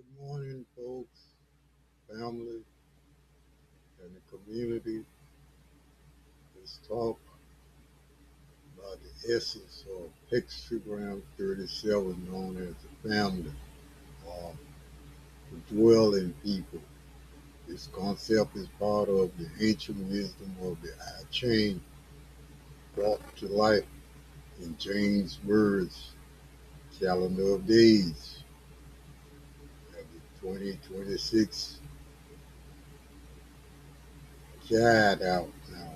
Good morning, folks, family, and the community. Let's talk about the essence of hexagram 37, known as the family, or the dwelling people. This concept is part of the ancient wisdom of the I Ching, brought to life in James Bird's calendar of days. And the 2026 guide out now.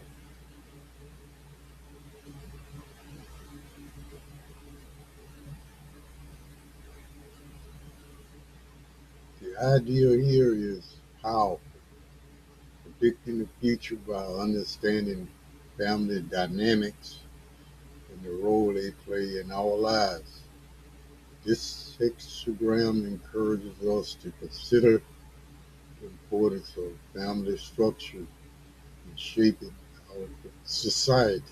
The idea here is powerful, predicting the future by understanding family dynamics and the role they play in our lives. This hexagram encourages us to consider the importance of family structure in shaping our society.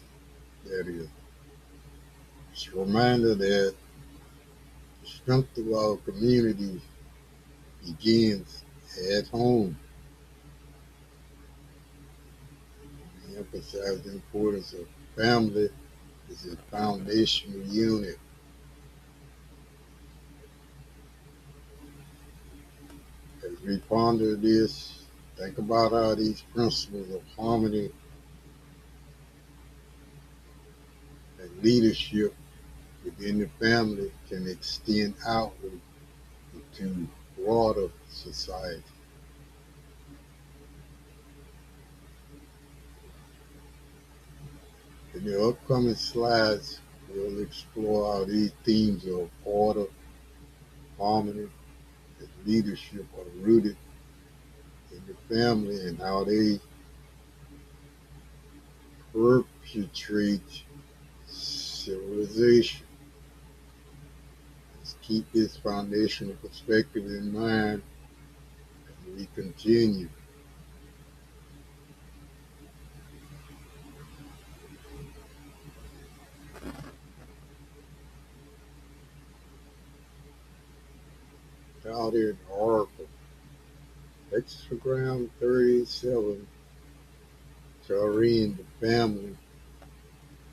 That is, it's a reminder that the strength of our community begins at home. We emphasize the importance of family as a foundational unit. As we ponder this, think about how these principles of harmony and leadership within the family can extend outward into broader society. In the upcoming slides, we'll explore how these themes of order, harmony, and leadership are rooted in the family and how they perpetuate civilization. Let's keep this foundational perspective in mind as we continue. Out here in Oracle, Hexagram 37, Tareen, the family,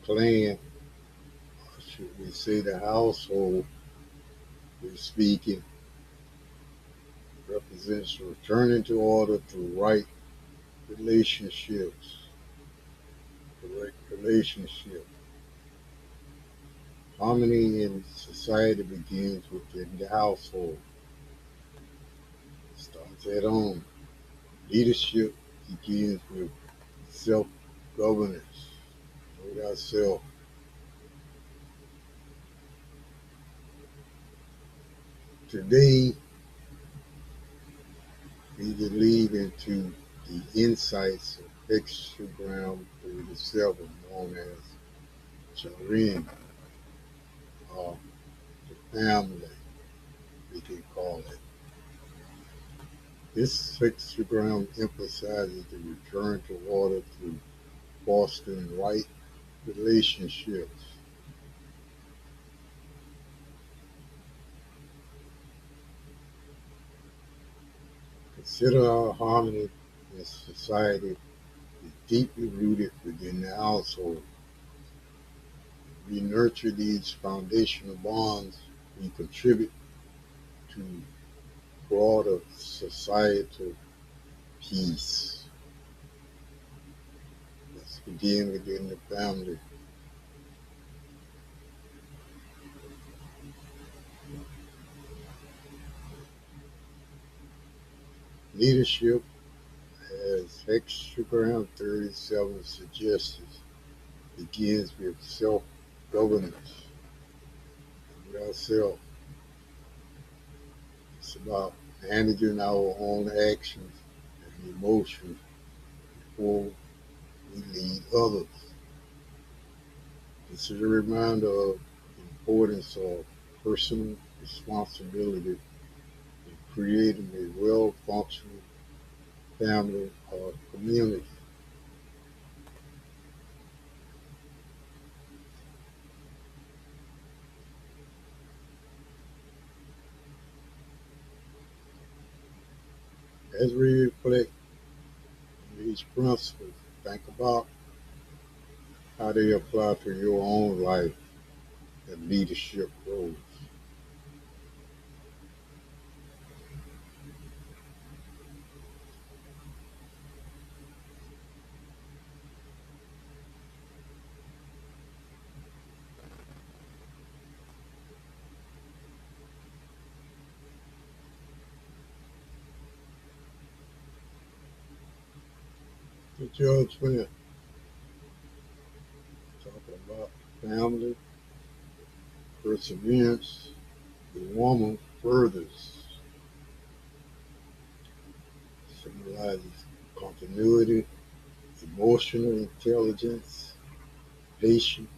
clan, or should we say the household, we're speaking, represents returning to order through right relationships, correct relationship. Harmony in society begins within the household. It starts at home. Leadership begins with self-governance. Know thyself. Today, we delve into the insights of hexagram 37, known as Charin, or the family, we can call it. This hexagram emphasizes the return to order through fostering right relationships. Consider our harmony in society is deeply rooted within the household. We nurture these foundational bonds, we contribute to broader societal peace. Let's begin within the family. Leadership, as hexagram 37 suggests, begins with self-governance. With ourselves, it's about managing our own actions and emotions before we lead others. This is a reminder of the importance of personal responsibility in creating a well-functioning family or community. As we reflect on these principles, think about how they apply to your own life and leadership roles. The judgment, talking about family, perseverance, the woman furthers, symbolizes continuity, emotional intelligence, patience,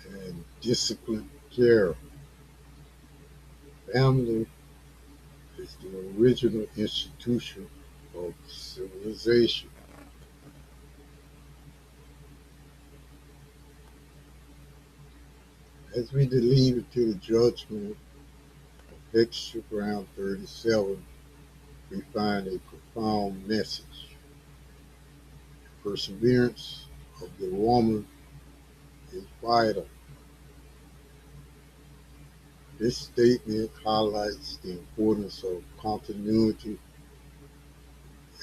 and disciplined care. Family is the original institution of civilization. As we delve into the judgment of Hexagram 37, we find a profound message. Perseverance of the woman is vital. This statement highlights the importance of continuity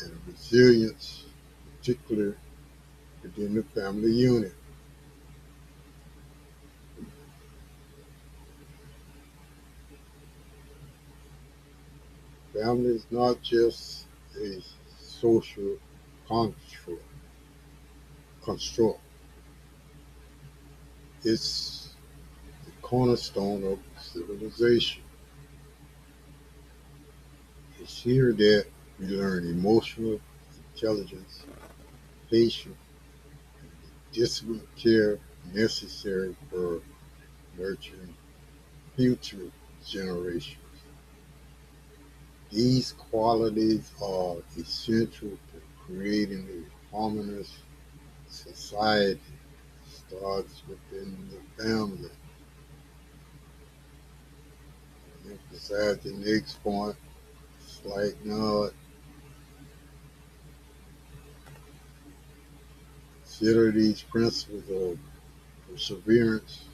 and resilience, particularly within the family unit. Family is not just a social construct, construct. It's the cornerstone of civilization. It's here that we learn emotional intelligence, patience, disciplined care necessary for nurturing future generations. These qualities are essential to creating a harmonious society. Starts within the family. Emphasize the next point, slight nod. Consider these principles of perseverance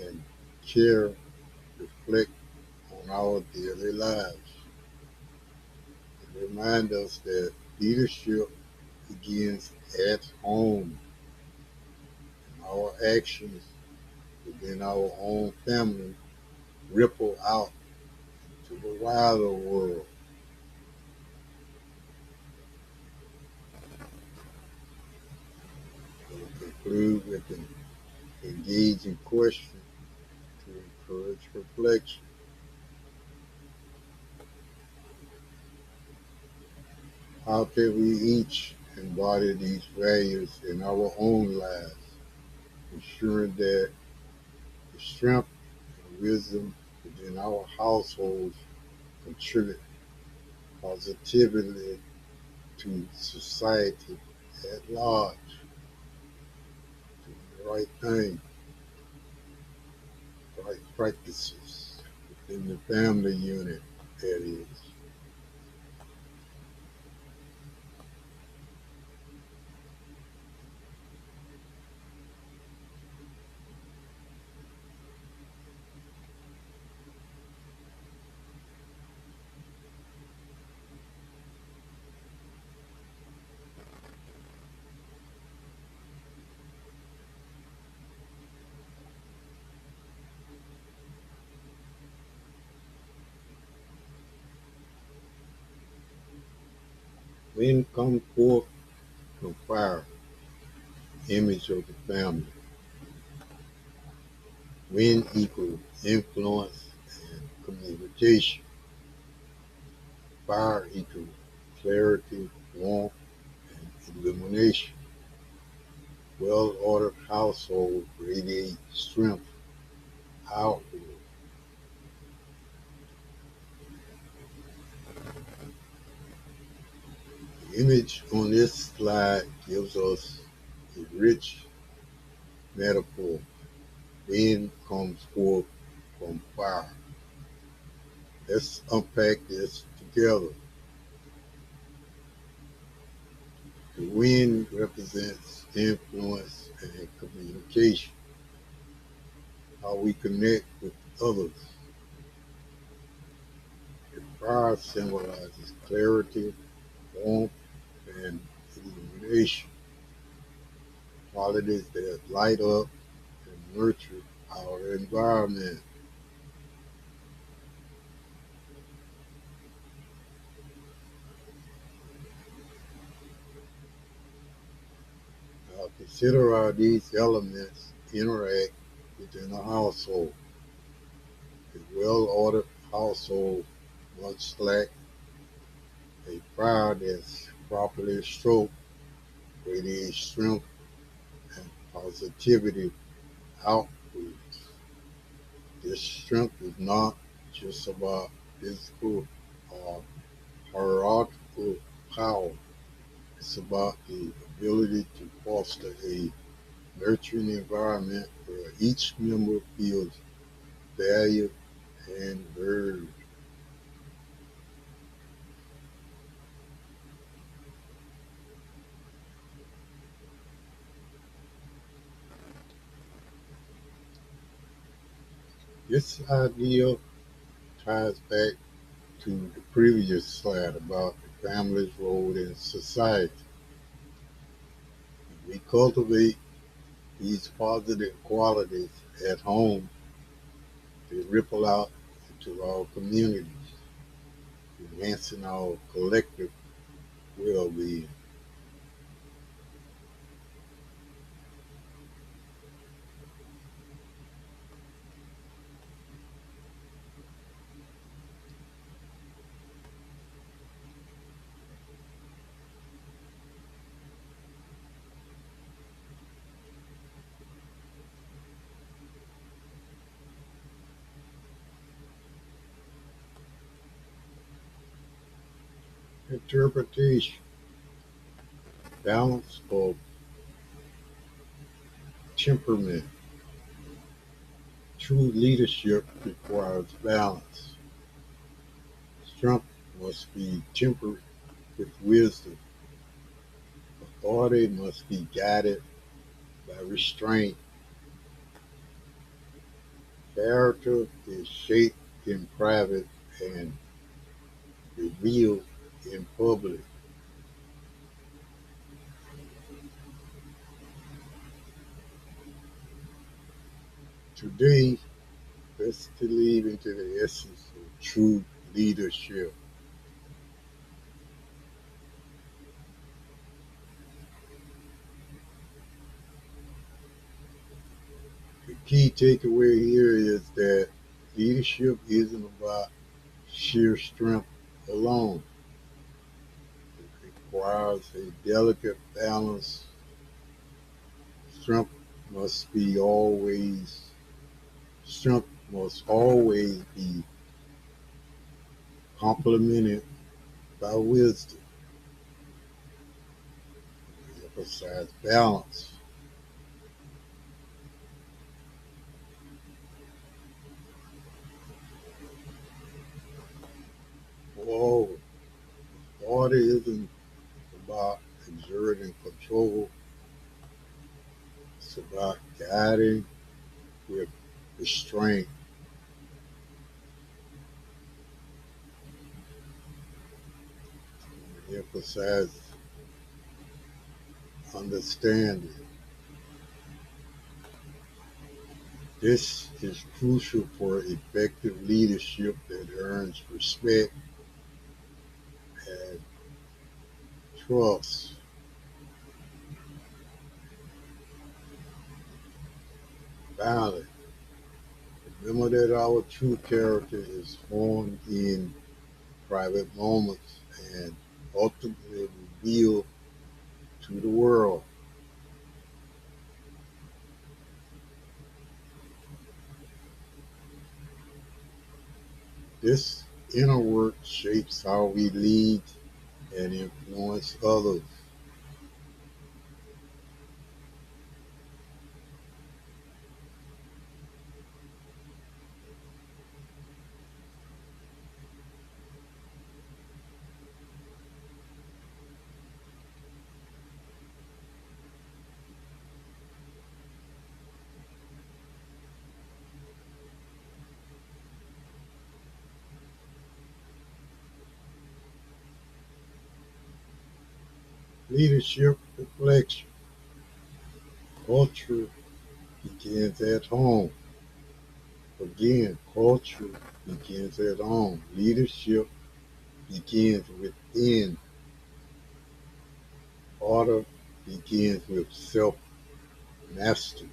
and care reflect on our daily lives. And remind us that leadership begins at home, and our actions within our own family ripple out to the wider world. We'll conclude with an engaging question to encourage reflection. How can we each embody these values in our own lives, ensuring that the strength and wisdom within our households contribute positively to society at large, doing the right thing, right practices within the family unit, that is. Men come forth from fire, image of the family. Wind equals influence and communication. Fire equals clarity, warmth, and illumination. Well-ordered household radiate strength outward. The image on this slide gives us a rich metaphor. Wind comes forth from fire. Let's unpack this together. The wind represents influence and communication, how we connect with others. The fire symbolizes clarity, warmth, and illumination, qualities that light up and nurture our environment. Now consider how these elements interact within a household. A well-ordered household once lack a fire that's properly stroked, radiates strength and positivity outwards. This strength is not just about physical or hierarchical power. It's about the ability to foster a nurturing environment where each member feels valued and heard. This idea ties back to the previous slide about the family's role in society. We cultivate these positive qualities at home, they ripple out into our communities, enhancing our collective well-being. Interpretation, balance of temperament. True leadership requires balance. Strength must be tempered with wisdom. Authority must be guided by restraint. Character is shaped in private and revealed in public. Today, let's delve into the essence of true leadership. The key takeaway here is that leadership isn't about sheer strength alone. It requires a delicate balance. Strength must be always strength must always be complemented by wisdom. Emphasize balance. Moreover, order isn't about exerting control. It's about guiding with restraint. Emphasize understanding. This is crucial for effective leadership that earns respect and trust. Finally, remember that our true character is formed in private moments and ultimately revealed to the world. This inner work shapes how we lead and influence others. Leadership reflection. Culture begins at home. Again, culture begins at home. Leadership begins within. Order begins with self-mastery.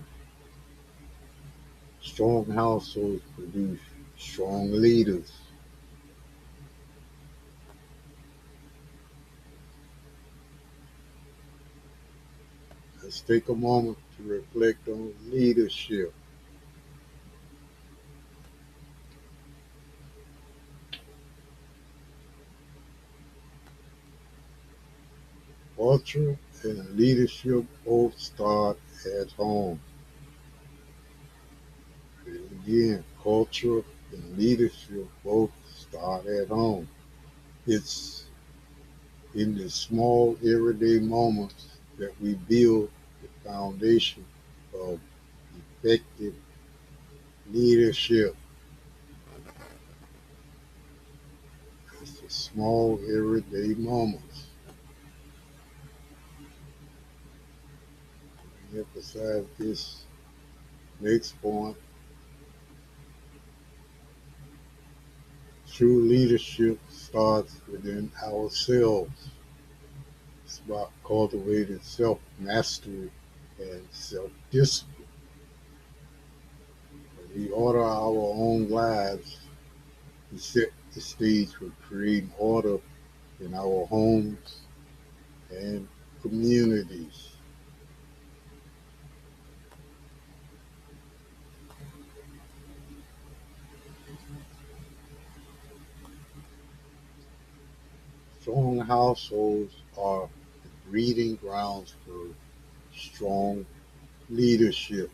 Strong households produce strong leaders. Let's take a moment to reflect on leadership. Culture and leadership both start at home. And again, culture and leadership both start at home. It's in the small everyday moments that we build the foundation of effective leadership. It's the small everyday moments. We emphasize this next point. True leadership starts within ourselves. It's about cultivating self-mastery and self-discipline. When we order our own lives, we set the stage for creating order in our homes and communities. Strong households are the breeding grounds for strong leadership.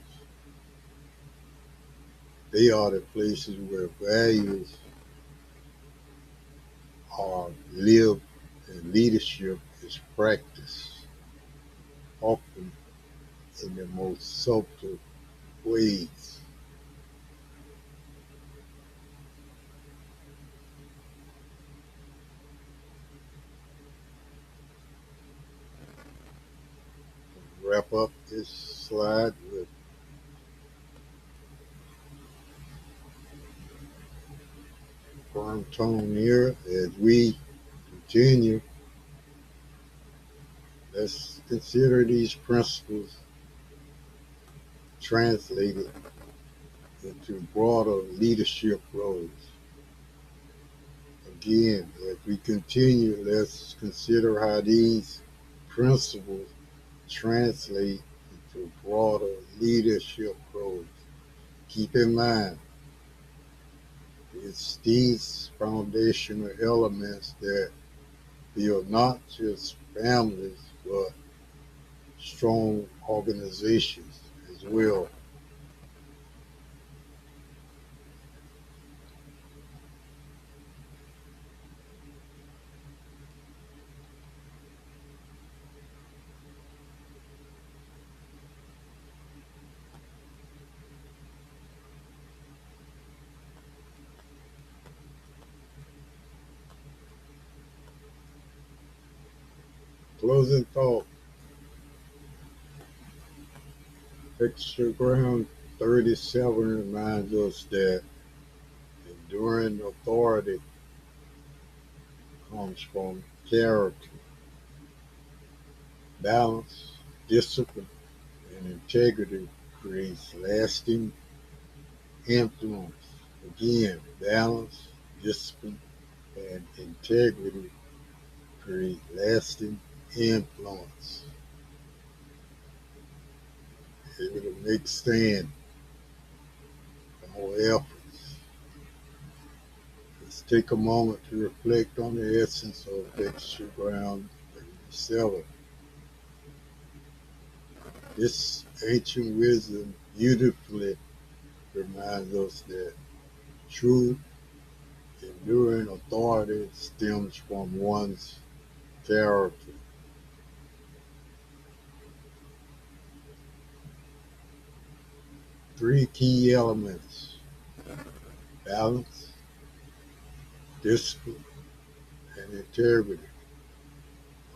They are the places where values are lived and leadership is practiced, often in the most subtle ways. Wrap up this slide with firm tone here as we continue. Let's consider these principles translated into broader leadership roles. Again, as we continue, let's consider how these principles translate into broader leadership roles. Keep in mind, it's these foundational elements that build not just families, but strong organizations as well. Closing thought. Hexagram 37 reminds us that enduring authority comes from character, balance, discipline, and integrity creates lasting influence. Again, balance, discipline, and integrity create lasting influence. Able to make stand for our efforts. Let's take a moment to reflect on the essence of Hexagram 37. This ancient wisdom beautifully reminds us that true enduring authority stems from one's character. Three key elements: balance, discipline, and integrity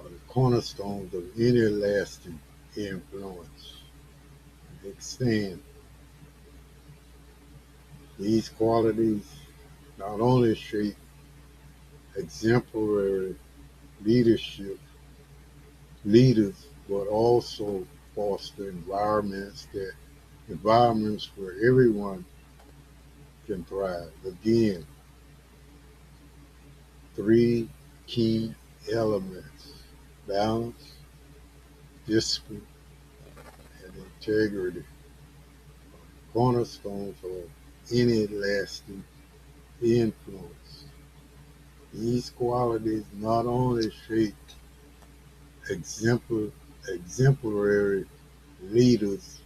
are the cornerstones of any lasting influence. Extend these qualities not only shape exemplary leadership leaders, but also foster environments where everyone can thrive. Again, three key elements: balance, discipline, and integrity, cornerstones of any lasting influence. These qualities not only shape exemplary leaders,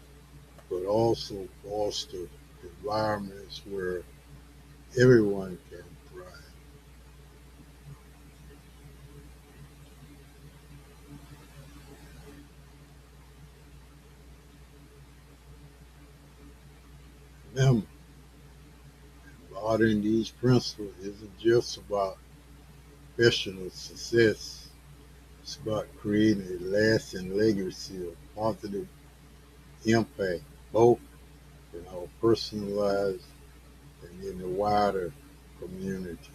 but also foster environments where everyone can thrive. Remember, embodying these principles isn't just about professional success, it's about creating a lasting legacy of positive impact, both in our personal lives and in the wider community.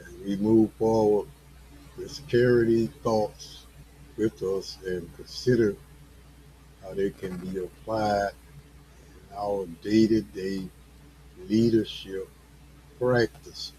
As we move forward, let's carry these thoughts with us and consider how they can be applied in our day-to-day leadership practices.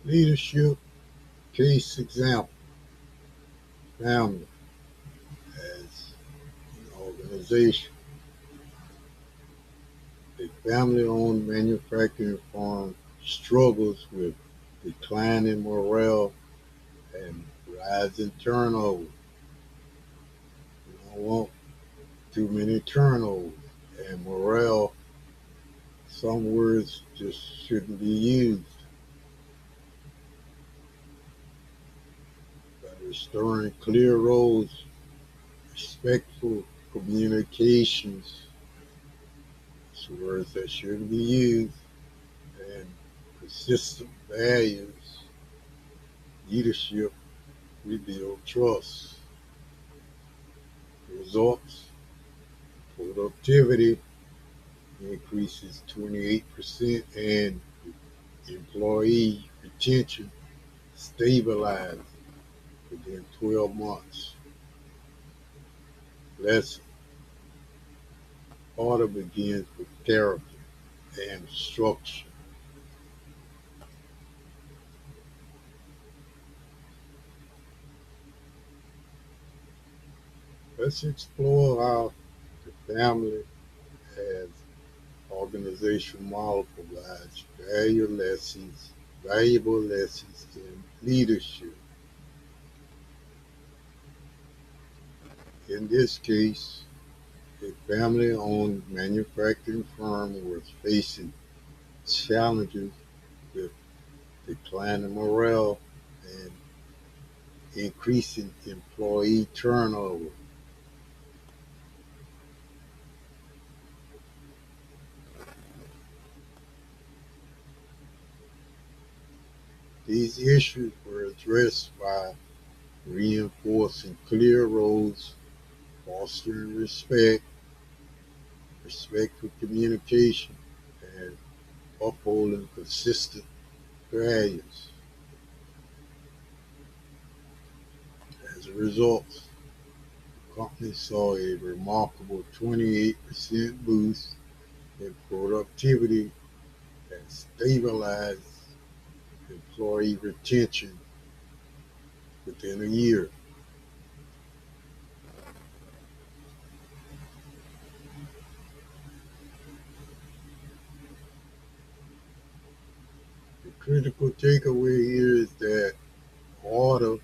Leadership case example: family as an organization. A family-owned manufacturing firm struggles with declining morale and rising turnover. You don't want too many turnover, and morale, some words just shouldn't be used. By restoring clear roles, respectful communications, some words that shouldn't be used, and consistent values, leadership rebuild trust. Results: productivity increases 28% and employee retention stabilizes within 12 months. Lesson: order begins with character and structure. Let's explore how the family as organizational model provides valuable lessons in leadership. In this case, a family-owned manufacturing firm was facing challenges with declining morale and increasing employee turnover. These issues were addressed by reinforcing clear roles, fostering respectful communication, and upholding consistent values. As a result, the company saw a remarkable 28% boost in productivity and stabilized employee retention within a year. The critical takeaway here is that order,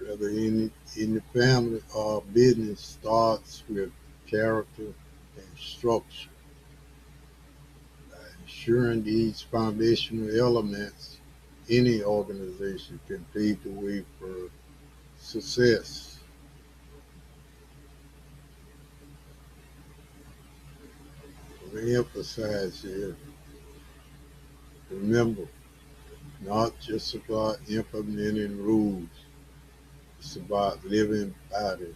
whether in the family or business, starts with character and structure. By ensuring these foundational elements, any organization can pave the way for success. Let me emphasize here, remember, not just about implementing rules, it's about living by them.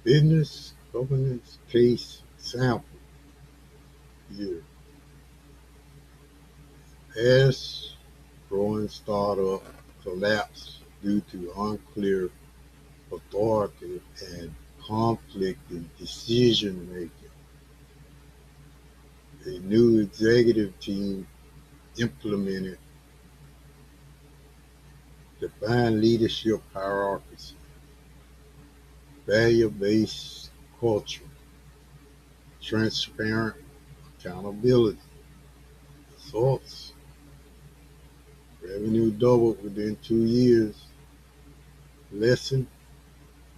Business governance case sample here. As growing startup collapsed due to unclear authority and conflicting decision making. A new executive team implemented defined leadership hierarchies, value-based culture, transparent accountability. Results: revenue doubled within 2 years. Lesson: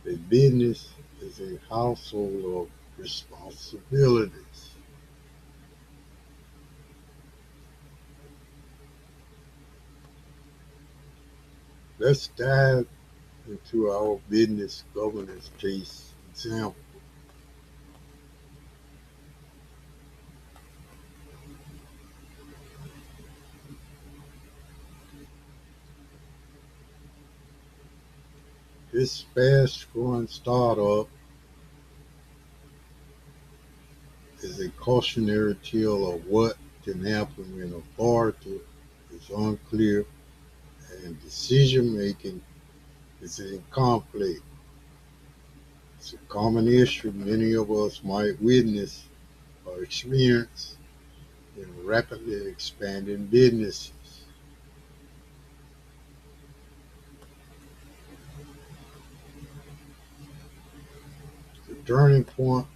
a business is a household of responsibilities. Let's dive into our business governance case example. This fast-growing startup is a cautionary tale of what can happen when authority is unclear and decision-making is in conflict. It's a common issue many of us might witness or experience in rapidly expanding businesses. The turning point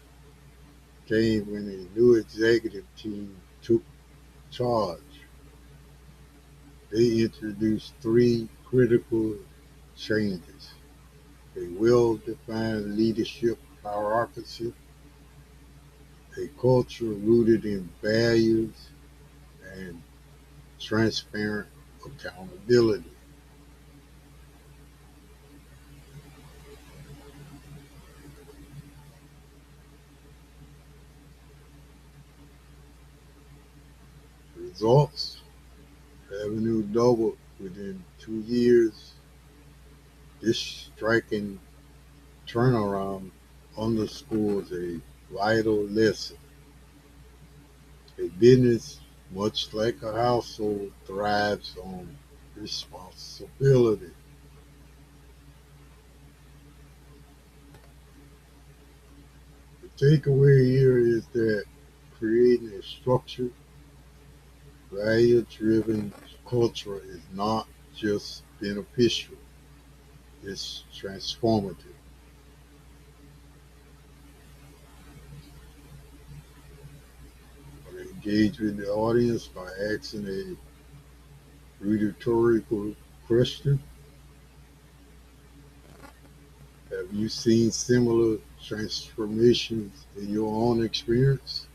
came when a new executive team took charge. They introduced three critical changes: a well-defined leadership hierarchy, a culture rooted in values, and transparent accountability. Results: revenue doubled within 2 years. This striking turnaround underscores a vital lesson. A business, much like a household, thrives on responsibility. The takeaway here is that creating a structured, value-driven culture is not just beneficial, it's transformative. I engage with the audience by asking a rhetorical question. Have you seen similar transformations in your own experience?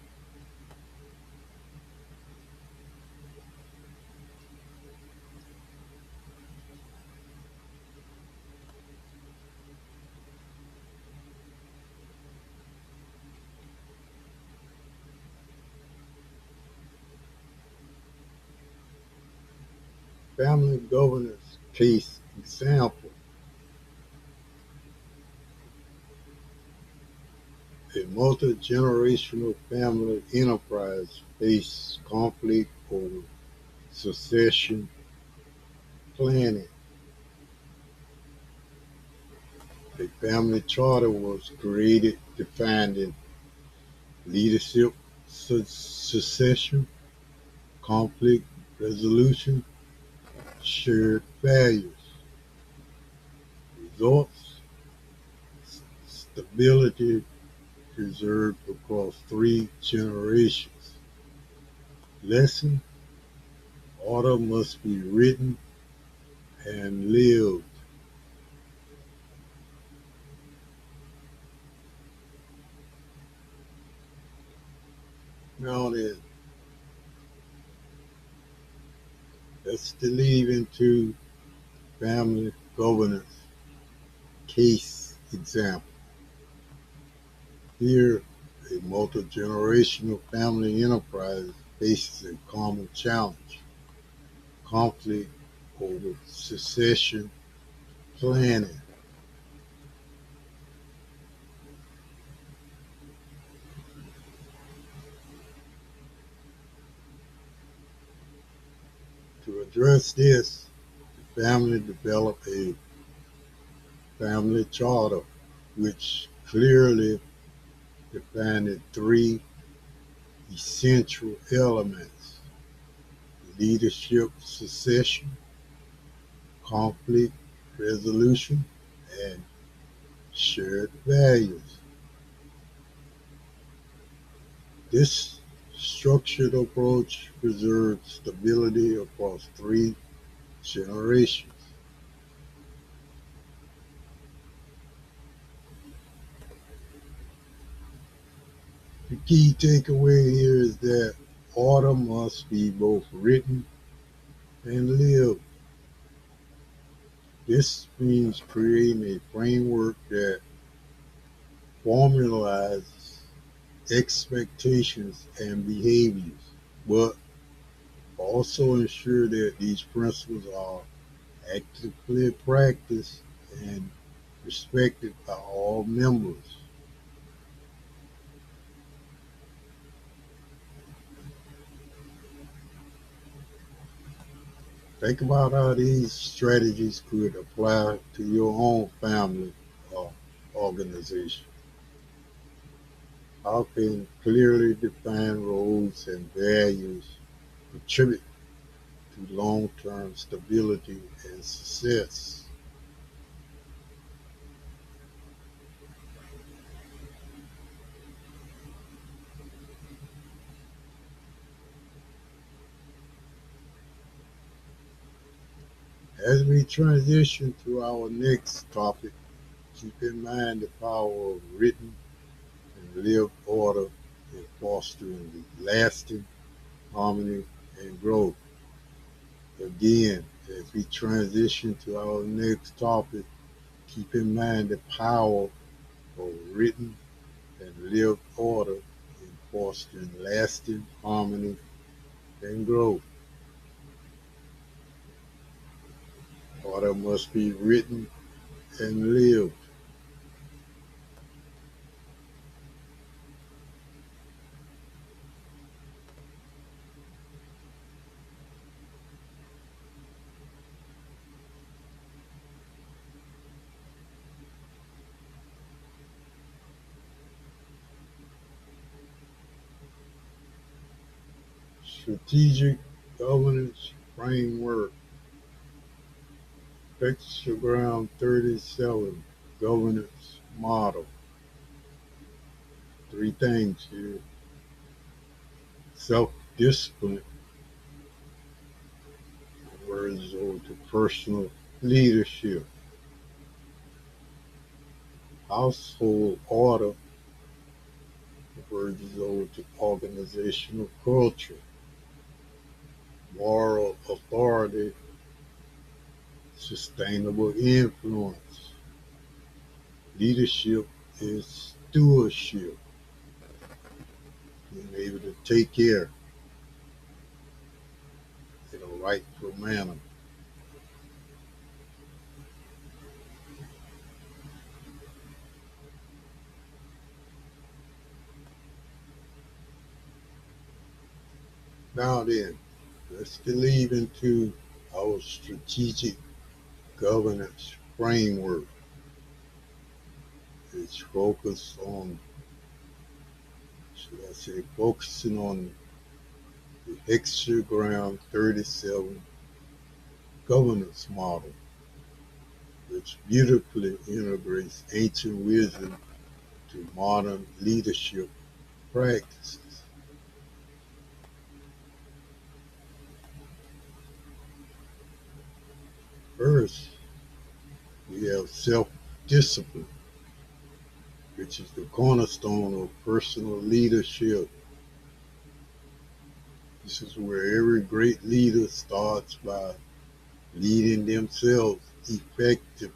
Family governance case example. A multi-generational family enterprise faced conflict over succession planning. A family charter was created defining leadership, succession, conflict resolution, shared values. Results: stability preserved across 3 generations. Lesson: order must be written and lived. Now then, let's delve into family governance case example. Here, a multi-generational family enterprise faces a common challenge: conflict over succession planning. To address this, the family developed a family charter which clearly defined 3 essential elements: leadership succession, conflict resolution, and shared values. This structured approach preserves stability across 3 generations. The key takeaway here is that order must be both written and lived. This means creating a framework that formalizes expectations and behaviors, but also ensure that these principles are actively practiced and respected by all members. Think about how these strategies could apply to your own family or organization. How can clearly defined roles and values contribute to long-term stability and success? As we transition to our next topic, keep in mind the power of written and lived order in fostering lasting harmony and growth. Again, as we transition to our next topic, keep in mind the power of written and lived order in fostering lasting harmony and growth. Order must be written and lived. Strategic governance framework, Hexagram 37, governance model. 3 things here: self-discipline, converges over to personal leadership; household order, converges over to organizational culture; moral authority, sustainable influence; leadership is stewardship, being able to take care in a rightful manner. Now then, let's delve into our strategic governance framework. It's focused on, should I say, focusing on the Hexagram 37 governance model, which beautifully integrates ancient wisdom to modern leadership practices. First, we have self-discipline, which is the cornerstone of personal leadership. This is where every great leader starts by leading themselves effectively.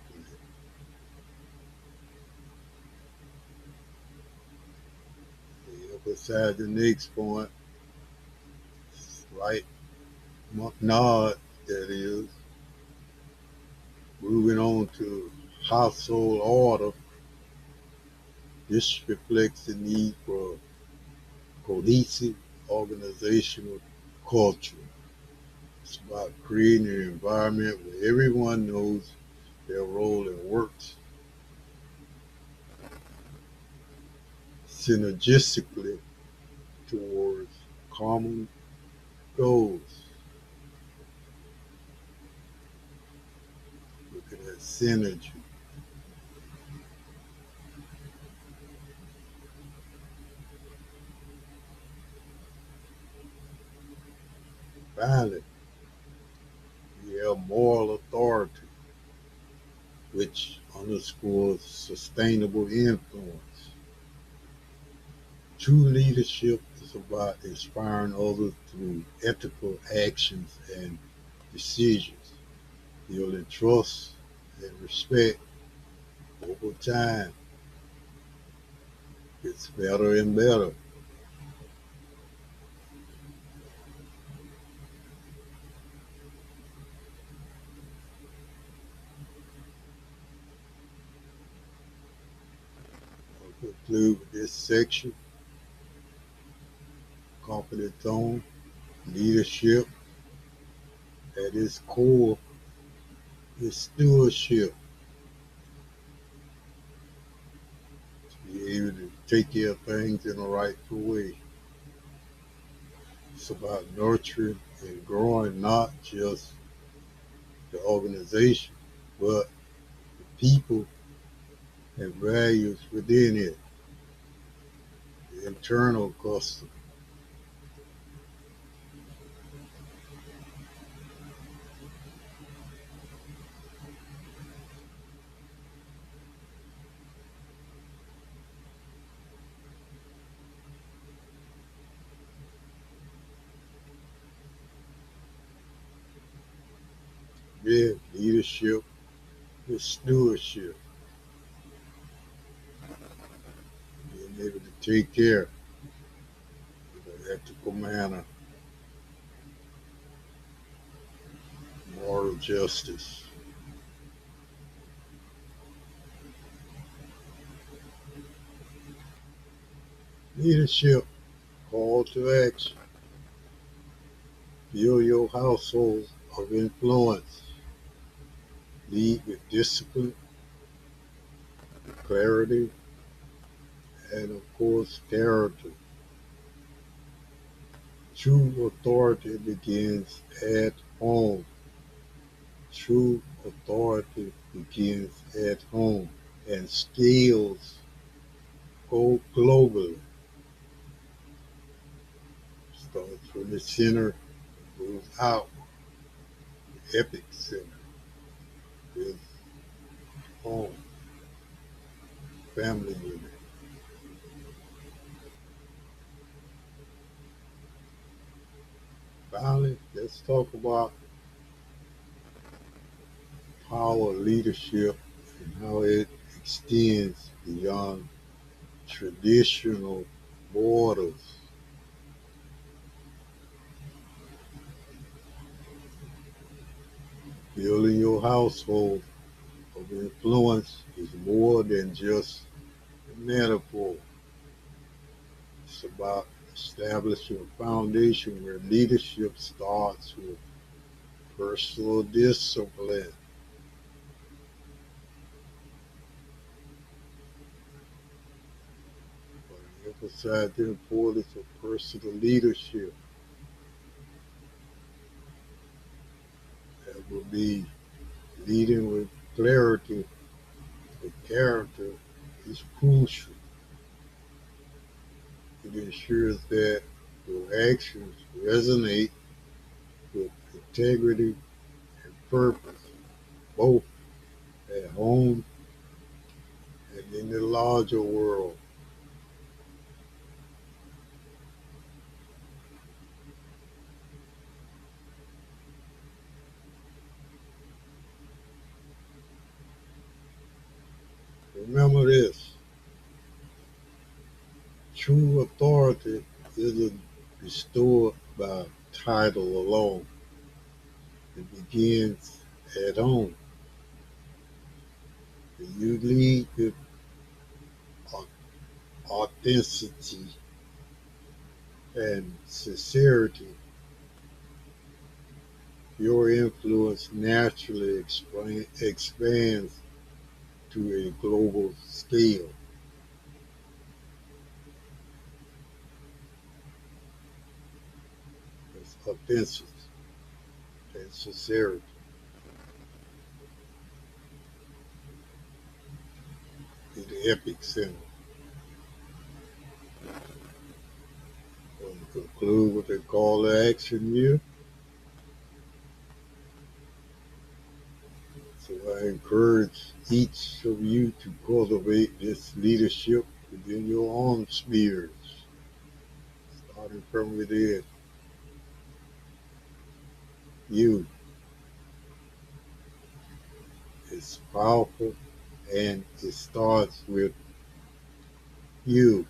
They emphasize the next point, slight nod, that is, moving on to household order. This reflects the need for cohesive organizational culture. It's about creating an environment where everyone knows their role and works synergistically towards common goals. Looking at synergy. Finally, we have moral authority, which underscores sustainable influence. True leadership is about inspiring others through ethical actions and decisions, building trust and respect over time. It's better and better. I'll conclude with this section. Company tone, leadership at its core is stewardship. To be able to take care of things in a rightful way. It's about nurturing and growing not just the organization, but the people and values within it, the internal custom. Yeah, leadership is stewardship, being able to take care in an ethical manner, moral justice. Leadership, call to action, build your household of influence, lead with discipline, clarity, and of course, character. True authority begins at home. True authority begins at home and scales go globally. Starts from the center, goes out. The epic center is home, family unit. Finally, let's talk about power leadership and how it extends beyond traditional borders. Building your household of influence is more than just a metaphor. It's about establishing a foundation where leadership starts with personal discipline. But I emphasize the importance of personal leadership. That will be leading with clarity, with character is crucial. It ensures that your actions resonate with integrity and purpose, both at home and in the larger world. Remember this: true authority isn't bestowed by title alone. It begins at home. When you lead with authenticity and sincerity, your influence naturally expands to a global scale. It's authenticity and sincerity. In the epic symbol. Want to conclude with a call to action here? So I encourage each of you to cultivate this leadership within your own spheres, starting from within you. It's powerful and it starts with you.